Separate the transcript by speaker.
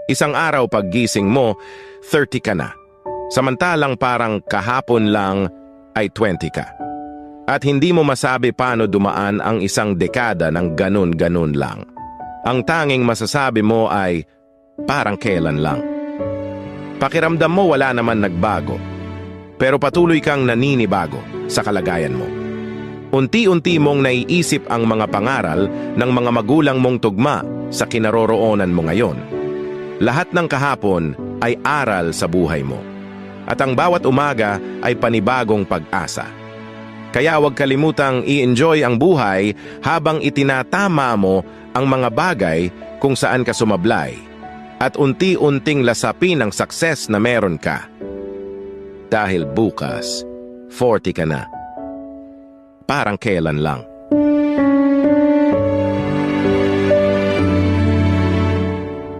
Speaker 1: Isang araw paggising mo, 30 ka na. Samantalang parang kahapon lang ay 20 ka. At hindi mo masabi paano dumaan ang isang dekada ng ganun-ganun lang. Ang tanging masasabi mo ay parang kailan lang. Pakiramdam mo wala naman nagbago, pero patuloy kang naninibago sa kalagayan mo. Unti-unti mong naiisip ang mga pangaral ng mga magulang mong tugma sa kinaroroonan mo ngayon. Lahat ng kahapon ay aral sa buhay mo. At ang bawat umaga ay panibagong pag-asa. Kaya huwag kalimutang i-enjoy ang buhay habang itinatama mo ang mga bagay kung saan ka sumablay at unti-unting lasapin ang success na meron ka. Dahil bukas, 40 ka na. Parang kailan lang.